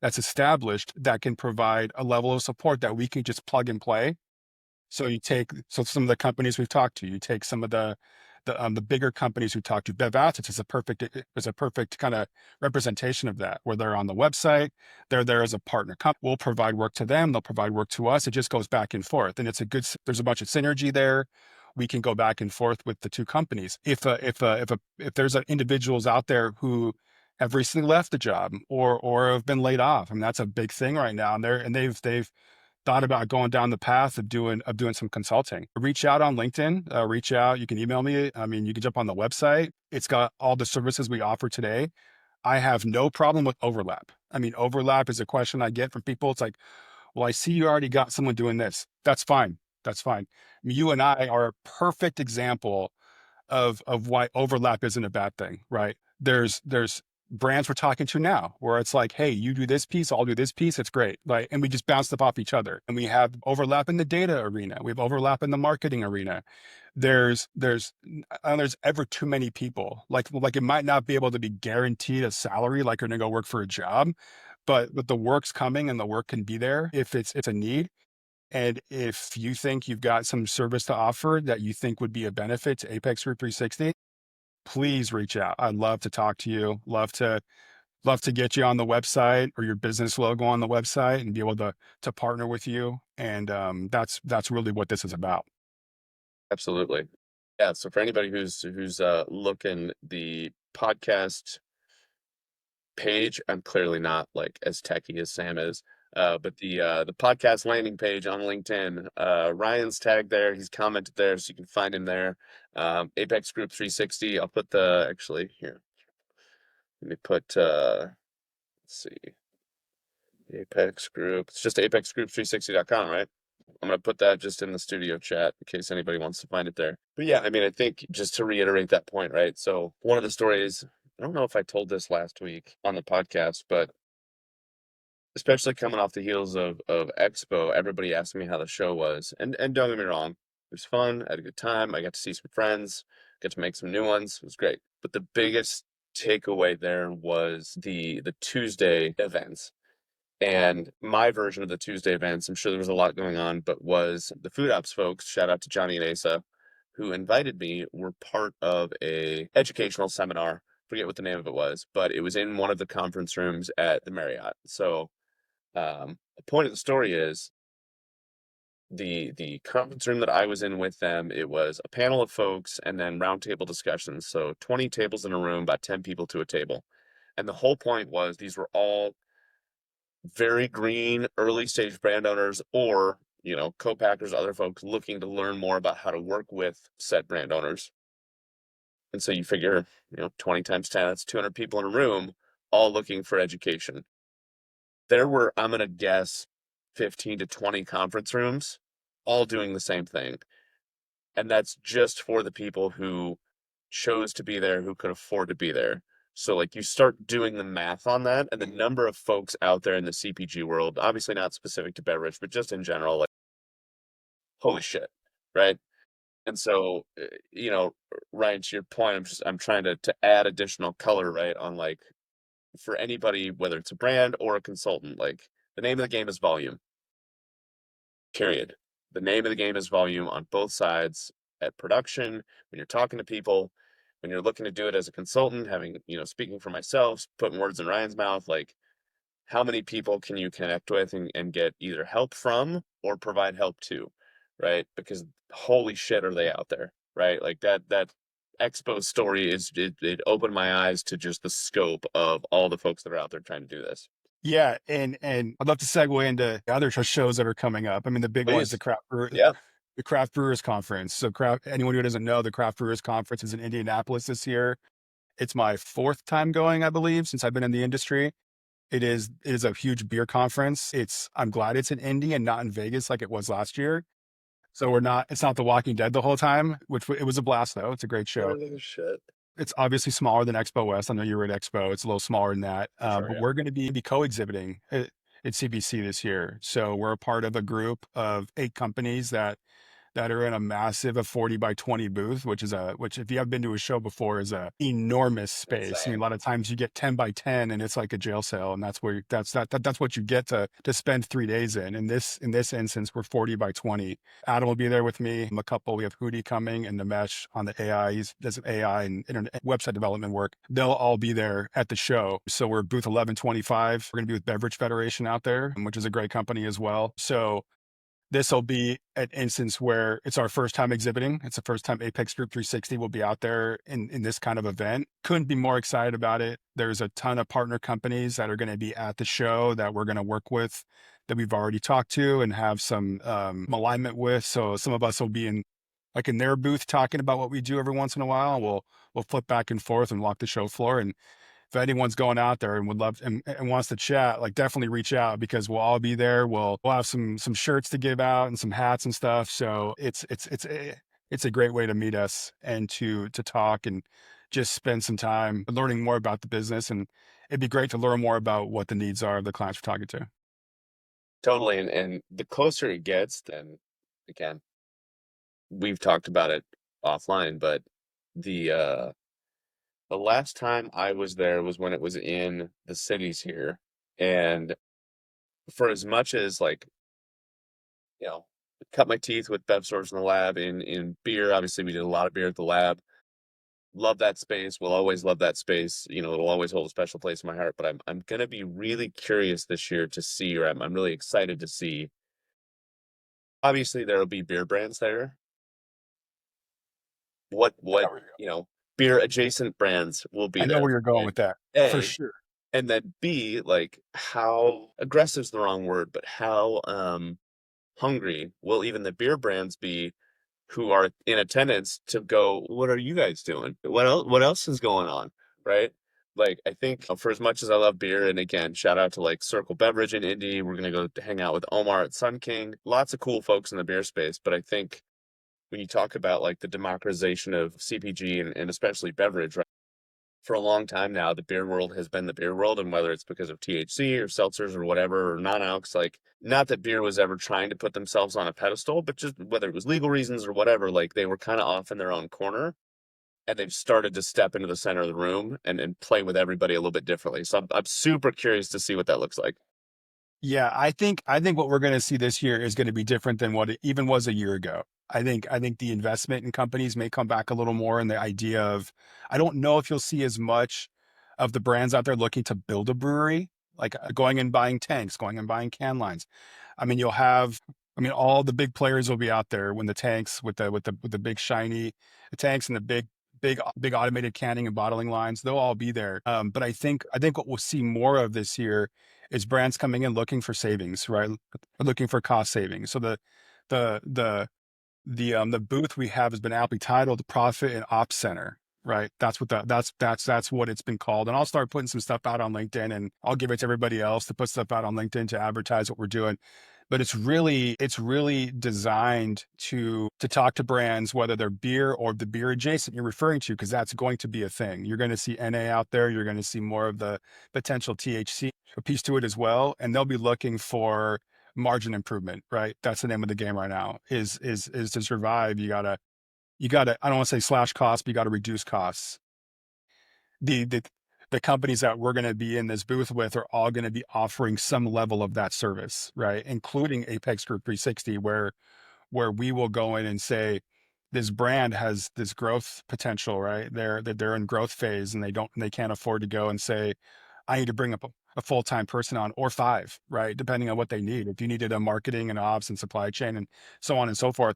that's established that can provide a level of support that we can just plug and play. So some of the companies we've talked to, you take some of the bigger companies we talked to. Beverage is a perfect kind of representation of that, where they're on the website, they're there as a partner company. We'll provide work to them, they'll provide work to us. It just goes back and forth, and there's a bunch of synergy there. We can go back and forth with the two companies. If there's individuals out there who have recently left the job or have been laid off, I mean that's a big thing right now, and they've thought about going down the path of doing some consulting. Reach out on LinkedIn. Reach out. You can email me. I mean, you can jump on the website. It's got all the services we offer today. I have no problem with overlap. I mean, overlap is a question I get from people. It's like, well, I see you already got someone doing this. That's fine. That's fine. I mean, you and I are a perfect example of why overlap isn't a bad thing, right? There's brands we're talking to now where it's like, hey, you do this piece, I'll do this piece, it's great. Like, and we just bounce stuff off each other. And we have overlap in the data arena. We have overlap in the marketing arena. There's ever too many people. Like it might not be able to be guaranteed a salary, like you're gonna go work for a job, but the work's coming and the work can be there if it's a need. And if you think you've got some service to offer that you think would be a benefit to Apex Group 360, please reach out. I'd love to talk to you. Love to get you on the website or your business logo on the website and be able to partner with you. And that's really what this is about. Absolutely. Yeah. So for anybody who's looking, the podcast page, I'm clearly not like as techy as Sam is. But the podcast landing page on LinkedIn, Ryan's tagged there. He's commented there, so you can find him there. Apex Group 360. I'll put actually here. Let me put let's see, Apex Group. It's just apexgroup360.com, right? I'm gonna put that just in the studio chat in case anybody wants to find it there. But yeah, I mean, I think just to reiterate that point, right? So one of the stories, I don't know if I told this last week on the podcast, but especially coming off the heels of Expo, everybody asked me how the show was. And don't get me wrong, it was fun. I had a good time. I got to see some friends, got to make some new ones. It was great. But the biggest takeaway there was the Tuesday events. And my version of the Tuesday events, I'm sure there was a lot going on, but was the Food Ops folks, shout out to Johnny and Asa, who invited me, were part of a educational seminar. Forget what the name of it was, but it was in one of the conference rooms at the Marriott. So the point of the story is the conference room that I was in with them, it was a panel of folks and then roundtable discussions. So 20 tables in a room, about 10 people to a table. And the whole point was these were all very green, early stage brand owners or, co-packers, other folks looking to learn more about how to work with said brand owners. And so you figure, 20 times 10, that's 200 people in a room, all looking for education. There were, I'm gonna guess, 15 to 20 conference rooms all doing the same thing. And that's just for the people who chose to be there, who could afford to be there. So like you start doing the math on that, and the number of folks out there in the CPG world, obviously not specific to beverage, but just in general, like holy shit, right? And so, Ryan, to your point, I'm trying to add additional color, right, on like for anybody, whether it's a brand or a consultant, like the name of the game is volume. Period. The name of the game is volume on both sides at production, when you're talking to people, when you're looking to do it as a consultant, having, speaking for myself, putting words in Ryan's mouth, like how many people can you connect with and get either help from or provide help to, right? Because holy shit are they out there, right? Like that expo story it opened my eyes to just the scope of all the folks that are out there trying to do this. Yeah, and I'd love to segue into the other shows that are coming up. I mean, the big one is Please. the Yeah. Craft Brewers Conference. So, anyone who doesn't know, the Craft Brewers Conference is in Indianapolis this year. It's my fourth time going, I believe, since I've been in the industry. It is a huge beer conference. I'm glad it's in Indy and not in Vegas like it was last year. So it's not The Walking Dead the whole time, it was a blast though. It's a great show. Oh shit. It's obviously smaller than Expo West. I know you were at Expo. It's a little smaller than that. Sure, But yeah. we're going to be co-exhibiting at CBC this year. So we're a part of a group of 8 companies that are in a massive 40 by 20 booth, which if you have been to a show before, is a enormous space. I mean, Insane. a lot of times you get 10 by 10 and it's like a jail cell. And that's what you get to spend 3 days in. In this instance, we're 40 by 20. Adam will be there with me. I'm a couple. We have Hootie coming and Namesh on the AI. He does AI and internet website development work. They'll all be there at the show. So we're booth 1125. We're going to be with Beverage Federation out there, which is a great company as well. So this will be an instance where it's our first time exhibiting. It's the first time Apex Group 360 will be out there in this kind of event. Couldn't be more excited about it. There's a ton of partner companies that are going to be at the show that we're going to work with, that we've already talked to and have some alignment with. So some of us will be in their booth talking about what we do every once in a while. We'll flip back and forth and walk the show floor. And if anyone's going out there and would love and wants to chat, like definitely reach out, because we'll all be there. We'll have some shirts to give out and some hats and stuff. So it's a great way to meet us and to talk and just spend some time learning more about the business. And it'd be great to learn more about what the needs are of the clients we're talking to. Totally. And the closer it gets, then again, we've talked about it offline, but the the last time I was there was when it was in the cities here. And for as much as like, you know, cut my teeth with Bev Stores in the lab in beer, obviously we did a lot of beer at the lab. Love that space. Will always love that space. It'll always hold a special place in my heart. But I'm gonna be really curious this year to see, or I'm really excited to see. Obviously, there will be beer brands there. What beer adjacent brands will be I know there, where you're going right? with that for A, sure. and then B, like how aggressive is the wrong word, but how hungry will even the beer brands be who are in attendance to go, what are you guys doing? What else is going on? Right? Like I think for as much as I love beer, and again, shout out to like Circle Beverage in Indy. We're gonna go to hang out with Omar at Sun King. Lots of cool folks in the beer space, but I think when you talk about like the democratization of CPG and especially beverage, right? For a long time now, the beer world has been the beer world, and whether it's because of THC or seltzers or whatever, or non-alcs, like not that beer was ever trying to put themselves on a pedestal, but just whether it was legal reasons or whatever, like they were kind of off in their own corner, and they've started to step into the center of the room and play with everybody a little bit differently. So I'm super curious to see what that looks like. Yeah, I think what we're going to see this year is going to be different than what it even was a year ago. I think the investment in companies may come back a little more, and the idea of, I don't know if you'll see as much of the brands out there looking to build a brewery, like going and buying tanks, going and buying can lines. All the big players will be out there when the tanks with the big shiny tanks and the big automated canning and bottling lines, they'll all be there. But I think what we'll see more of this year is brands coming in looking for savings, right? Looking for cost savings. So the the booth we have has been aptly titled Profit and Ops Center. right? That's what it's been called. And I'll start putting some stuff out on LinkedIn, and I'll give it to everybody else to put stuff out on LinkedIn to advertise what we're doing. But it's really designed to talk to brands, whether they're beer or the beer adjacent you're referring to, because that's going to be a thing. You're going to see NA out there. You're going to see more of the potential THC a piece to it as well, and they'll be looking for margin improvement, right? That's the name of the game right now. Is to survive. You gotta. I don't want to say slash costs, but you got to reduce costs. The the companies that we're going to be in this booth with are all going to be offering some level of that service, right? Including Apex Group 360, where we will go in and say, this brand has this growth potential, right? They're in growth phase, and they can't afford to go and say, I need to bring up a full-time person on, or five, right? Depending on what they need. If you needed a marketing and ops and supply chain and so on and so forth,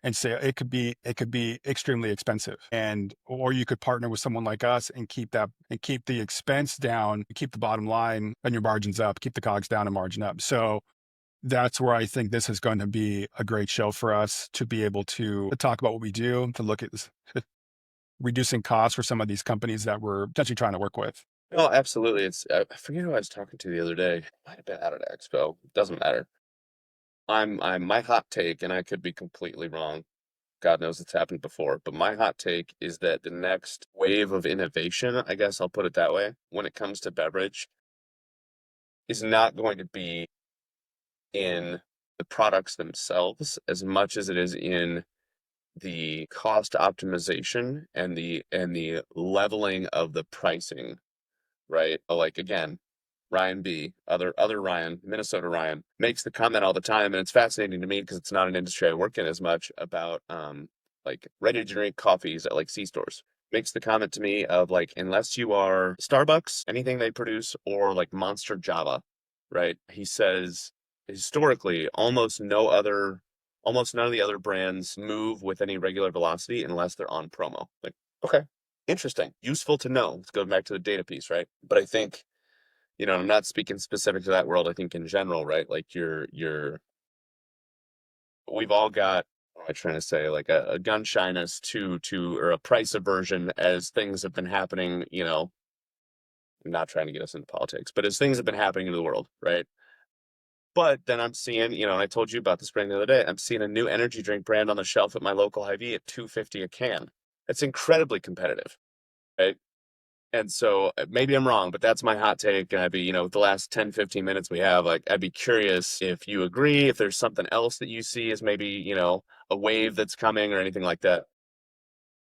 and say it could be extremely expensive. And or you could partner with someone like us and keep the expense down, keep the bottom line and your margins up, keep the cogs down and margin up. So that's where I think this is going to be a great show for us to be able to talk about what we do, to look at this, reducing costs for some of these companies that we're potentially trying to work with. Oh, absolutely. I forget who I was talking to the other day. Might have been out at Expo. Doesn't matter. I'm my hot take, and I could be completely wrong. God knows it's happened before, but my hot take is that the next wave of innovation, I guess I'll put it that way, when it comes to beverage, is not going to be in the products themselves as much as it is in the cost optimization and the leveling of the pricing, right? Like again, Ryan B, other Ryan, Minnesota Ryan, makes the comment all the time, and it's fascinating to me because it's not an industry I work in as much, about like ready to drink coffees at like C stores. Makes the comment to me of like, unless you are Starbucks, anything they produce, or like Monster Java, right? He says historically almost none of the other brands move with any regular velocity unless they're on promo. Like, okay, interesting, useful to know. Let's go back to the data piece, right? But I think, I'm not speaking specific to that world. I think in general, right? Like we've all got, what am I trying to say? Like a gun shyness or a price aversion as things have been happening, I'm not trying to get us into politics, but as things have been happening in the world, right? But then I'm seeing, and I told you about this brand the other day, I'm seeing a new energy drink brand on the shelf at my local Hy-Vee at $2.50 a can. It's incredibly competitive, right? And so maybe I'm wrong, but that's my hot take. And I'd be, the last 10, 15 minutes we have, like, I'd be curious if you agree, if there's something else that you see as maybe, a wave that's coming or anything like that.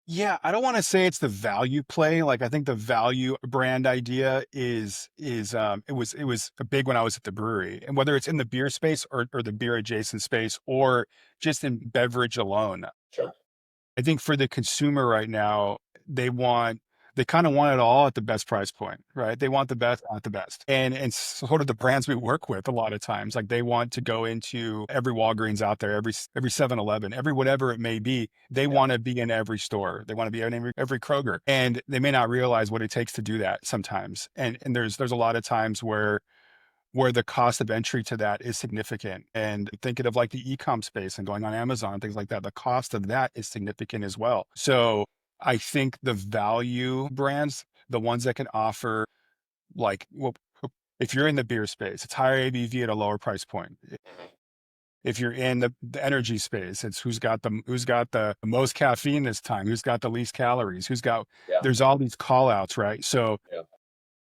Yeah, I don't want to say it's the value play. Like, I think the value brand idea it was a big when I was at the brewery, and whether it's in the beer space or the beer adjacent space, or just in beverage alone. Sure. I think for the consumer right now, they kind of want it all at the best price point, right? They want the best at the best. And sort of the brands we work with a lot of times, like they want to go into every Walgreens out there, every 7-Eleven, every whatever it may be. They want to be in every store. They want to be in every Kroger. And they may not realize what it takes to do that sometimes. And there's a lot of times where the cost of entry to that is significant. And thinking of like the e-com space and going on Amazon, things like that, the cost of that is significant as well. So I think the value brands, the ones that can offer, like, well, if you're in the beer space, it's higher ABV at a lower price point. If you're in the energy space, it's who's got the most caffeine this time, who's got the least calories, Yeah. there's all these call outs, right? So Yeah.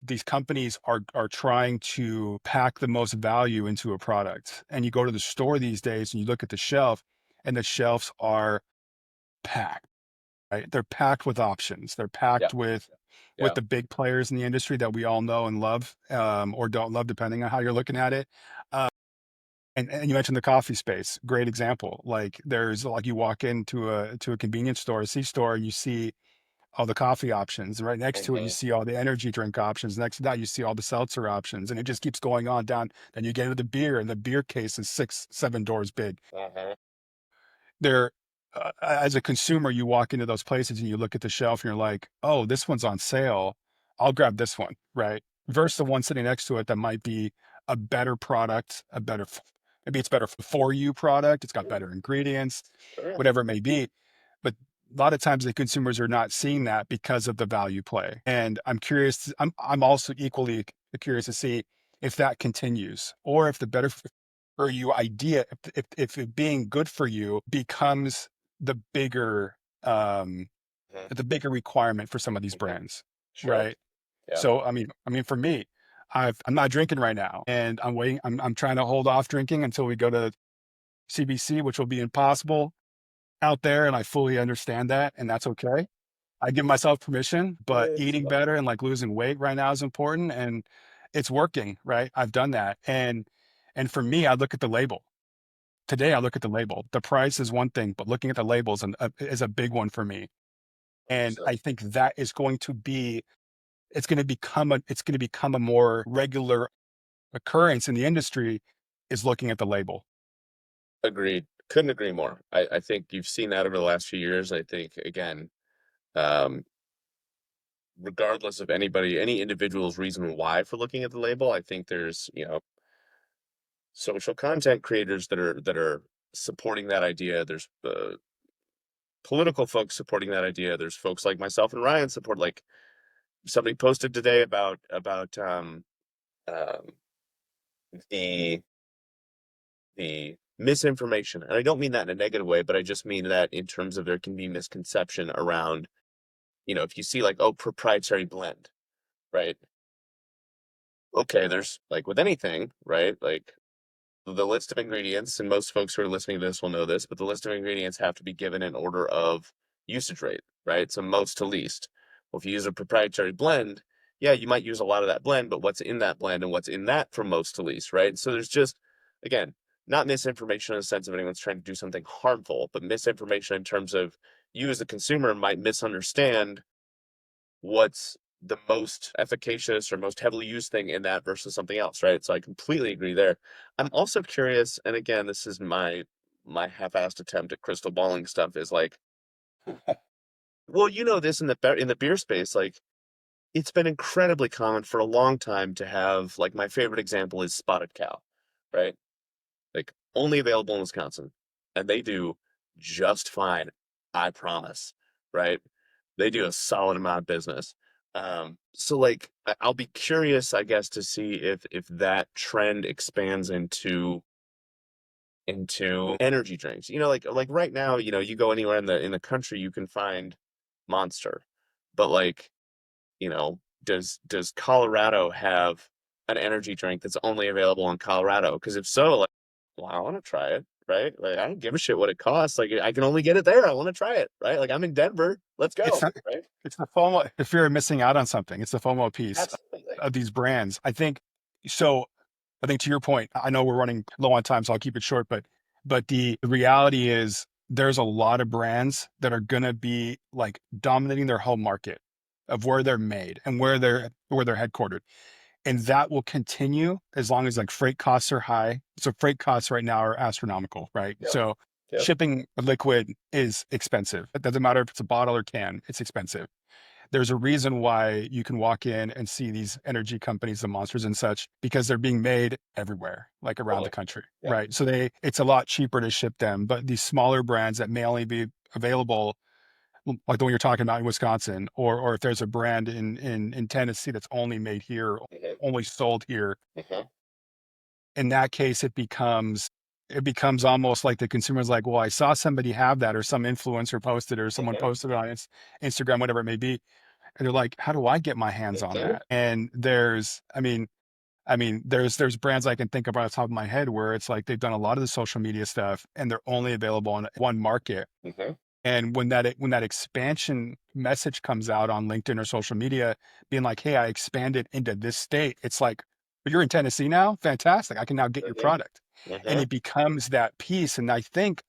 these companies are trying to pack the most value into a product. And you go to the store these days and you look at the shelf, and the shelves are packed, right? They're packed with options. They're Yeah. packed with Yeah. the big players in the industry that we all know and love, or don't love, depending on how you're looking at it. And you mentioned the coffee space, great example. Like, there's like, you walk into a convenience store, a C store, and you see all the coffee options. And right next to it, you Mhm. see all the energy drink options. Next to that, you see all the seltzer options. And it just keeps going on down. Then you get into the beer, and the beer case is 6, 7 doors big. Mhm. There, as a consumer, you walk into those places and you look at the shelf and you're like, oh, this one's on sale. I'll grab this one, right? Versus the one sitting next to it that might be a better product, maybe it's better for you product. It's got better ingredients, Sure. whatever it may be. But a lot of times the consumers are not seeing that because of the value play. And I'm curious, I'm also equally curious to see if that continues, or if the better for you idea, if it being good for you becomes the bigger, um, Mhm. the bigger requirement for some of these Mhm. brands, Sure. right? Yeah. So, I mean, for me, I'm not drinking right now, and I'm waiting. I'm trying to hold off drinking until we go to CBC, which will be impossible out there, and I fully understand that, and that's okay. I give myself permission, but It's eating better and like losing weight right now is important, and it's working, right? I've done that. And for me, I look at the label. Today I look at the label. The price is one thing, but looking at the labels is a big one for me. And 100%. I think that is going to be it's going to become a more regular occurrence in the industry, is looking at the label. Agreed. Couldn't agree more. I think you've seen that over the last few years. I think, again, um, regardless of any individual's reason why for looking at the label, I think there's, social content creators that are supporting that idea. There's political folks supporting that idea. There's folks like myself and Ryan support. Like, somebody posted today about um, the misinformation, and I don't mean that in a negative way, but I just mean that in terms of there can be misconception around, if you see like, oh, proprietary blend, right? Okay, there's like with anything, right? Like, the list of ingredients, and most folks who are listening to this will know this, but the list of ingredients have to be given in order of usage rate, right? So most to least. Well, if you use a proprietary blend, yeah, you might use a lot of that blend, but what's in that blend and what's in that from most to least, right? So there's just, again, not misinformation in the sense of anyone's trying to do something harmful, but misinformation in terms of you as a consumer might misunderstand what's the most efficacious or most heavily used thing in that versus something else, right? So I completely agree there. I'm also curious, and again, this is my half-assed attempt at crystal balling stuff, is like, well, this in the beer space, like, it's been incredibly common for a long time to have, like, my favorite example is Spotted Cow, right? Like, only available in Wisconsin, and they do just fine, I promise, right? They do a solid amount of business. So like, I'll be curious, I guess, to see if that trend expands into energy drinks. Like right now, you go anywhere in the country, you can find Monster, but like, does Colorado have an energy drink that's only available in Colorado? Because if so, like, well, I want to try it, right? Like, I don't give a shit what it costs. Like, I can only get it there. I want to try it, right? Like, I'm in Denver. Let's It's go, not, right? it's the FOMO. If you're missing out on something, it's the FOMO piece Absolutely. of these brands. I think so. I think to your point, I know we're running low on time, so I'll keep it short. But the reality is, there's a lot of brands that are gonna be like dominating their home market of where they're made and where they're headquartered, and that will continue as long as like freight costs are high. So freight costs right now are astronomical, right? Yep. So Yep. shipping a liquid is expensive. It doesn't matter if it's a bottle or can; it's expensive. There's a reason why you can walk in and see these energy companies, the monsters and such, because they're being made everywhere, like around the Totally. country, Yeah. right? So it's a lot cheaper to ship them, but these smaller brands that may only be available, like the one you're talking about in Wisconsin, or if there's a brand in Tennessee that's only made here, Mhm. only sold here, Mhm. in that case, it becomes almost like the consumer's like, well, I saw somebody have that, or some influencer posted, or someone Mhm. posted it on Instagram, whatever it may be. And they're like, how do I get my hands on Mhm. that? And there's brands I can think of on the top of my head where it's like they've done a lot of the social media stuff and they're only available in one market. Mhm. And when that expansion message comes out on LinkedIn or social media, being like, hey, I expanded into this state, it's like, "But you're in Tennessee now? Fantastic. I can now get your Mhm. product." And Mhm. it becomes that piece. And I think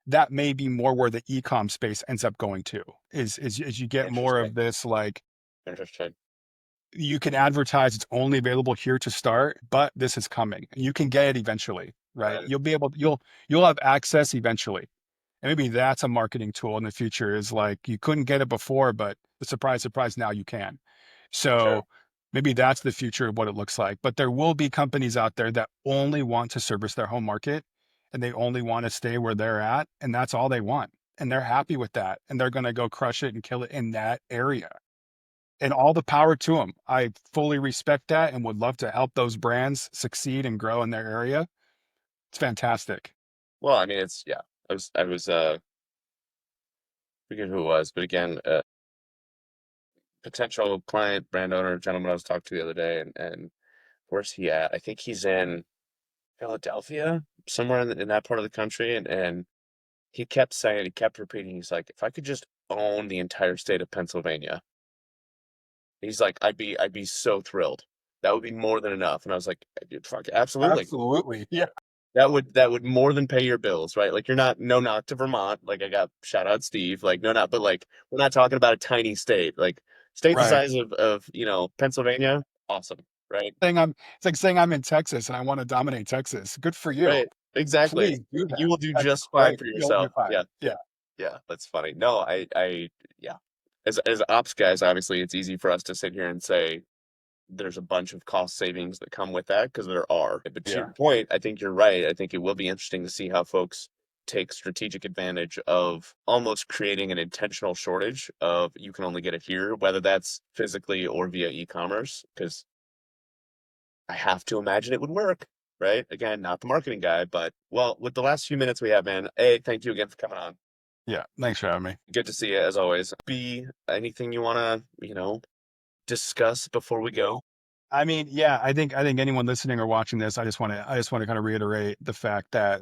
that may be more where the e-com space ends up going to, is you get more of Interesting. this, like, Interesting. you can advertise it's only available here to start, but this is coming. You can get it eventually, right? Right. You'll have access eventually. And maybe that's a marketing tool in the future, is like, you couldn't get it before, but the surprise, surprise, now you can. Sure. So maybe that's the future of what it looks like. But there will be companies out there that only want to service their home market, and they only want to stay where they're at. And that's all they want. and they're happy with that, and they're going to go crush it and kill it in that area. And all the power to them. I fully respect that and would love to help those brands succeed and grow in their area. It's fantastic. Well, I mean, it's yeah. I was forget who it was, but again, potential client, brand owner, gentleman I was talking to the other day, and where's he at? I think he's in Philadelphia, somewhere in that part of the country, and he kept saying, he kept repeating, he's like, if I could just own the entire state of Pennsylvania, he's like, I'd be so thrilled. That would be more than enough. And I was like, dude, fuck, absolutely. Absolutely. Yeah. That would more than pay your bills, right? Like you're not no knock to Vermont. Like I got shout out Steve. Like no knock, but like we're not talking about a tiny state. Like state the Right. size of Pennsylvania, awesome, right? It's like saying I'm in Texas and I want to dominate Texas. Good for you. Right. Exactly. Please do You that. will do That's just fine great. for You'll do yourself. fine. Yeah. Yeah. Yeah. That's funny. No, yeah. As ops guys, obviously it's easy for us to sit here and say there's a bunch of cost savings that come with that because there are. But to Yeah. your point, I think you're right. I think it will be interesting to see how folks take strategic advantage of almost creating an intentional shortage of you can only get it here, whether that's physically or via e-commerce, because I have to imagine it would work, right? Again, not the marketing guy, but well, with the last few minutes we have, man, A, thank you again for coming on. Yeah. Thanks for having me. Good to see you as always. B, anything you want to, discuss before we go? I mean, yeah, I think anyone listening or watching this, I just want to kind of reiterate the fact that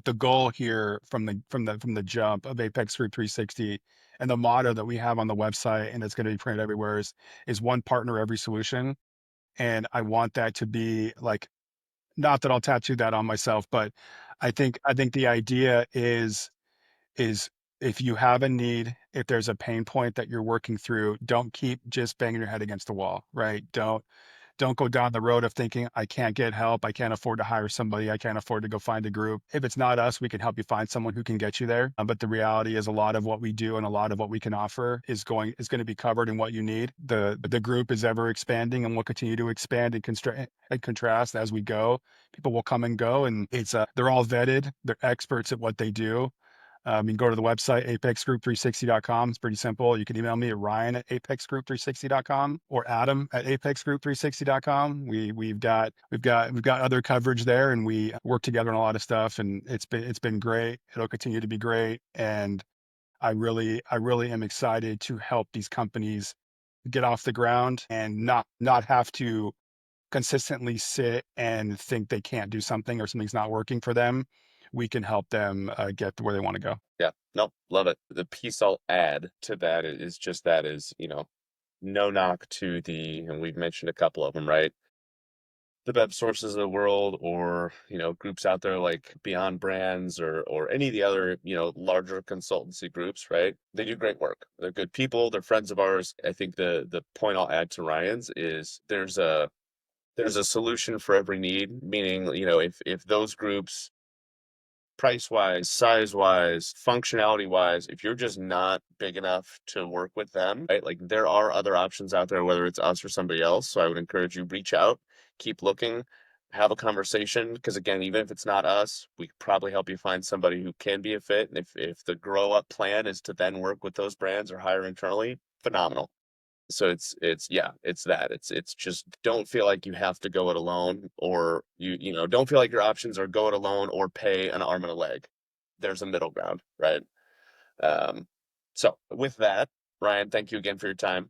the goal here from the jump of Apex Group 360 and the motto that we have on the website and it's going to be printed everywhere is one partner, every solution. And I want that to be like, not that I'll tattoo that on myself, but I think the idea is if you have a need, if there's a pain point that you're working through, don't keep just banging your head against the wall, right? Don't go down the road of thinking, I can't get help. I can't afford to hire somebody. I can't afford to go find a group. If it's not us, we can help you find someone who can get you there. But the reality is a lot of what we do and a lot of what we can offer is going to be covered in what you need. The group is ever expanding and will continue to expand and contrast as we go. People will come and go and they're all vetted. They're experts at what they do. You can go to the website, apexgroup360.com. It's pretty simple. You can email me at Ryan at apexgroup360.com or Adam at apexgroup360.com. We've got other coverage there and we work together on a lot of stuff and it's been great. It'll continue to be great. And I really am excited to help these companies get off the ground and not have to consistently sit and think they can't do something or something's not working for them. We can help them get to where they want to go. Yeah, no, love it. The piece I'll add to that is just that is, no knock to and we've mentioned a couple of them, right? The Bev sources of the world or, groups out there like Beyond Brands or any of the other, larger consultancy groups, right? They do great work. They're good people. They're friends of ours. I think the point I'll add to Ryan's is there's a solution for every need, meaning, if those groups price wise, size wise, functionality wise, if you're just not big enough to work with them, right? Like there are other options out there, whether it's us or somebody else. So I would encourage you reach out, keep looking, have a conversation. Because again, even if it's not us, we could probably help you find somebody who can be a fit. And if the grow up plan is to then work with those brands or hire internally, phenomenal. So it's that. It's just don't feel like you have to go it alone or don't feel like your options are go it alone or pay an arm and a leg. There's a middle ground, right? So with that, Ryan, thank you again for your time.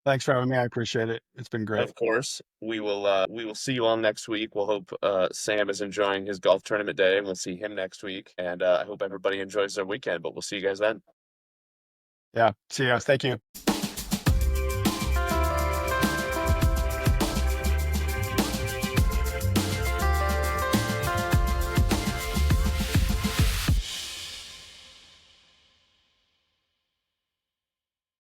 Thanks for having me. I appreciate it. It's been great. Of course, we will see you all next week. We'll hope Sam is enjoying his golf tournament day and we'll see him next week. And I hope everybody enjoys their weekend, but we'll see you guys then. Yeah. See ya. Thank you.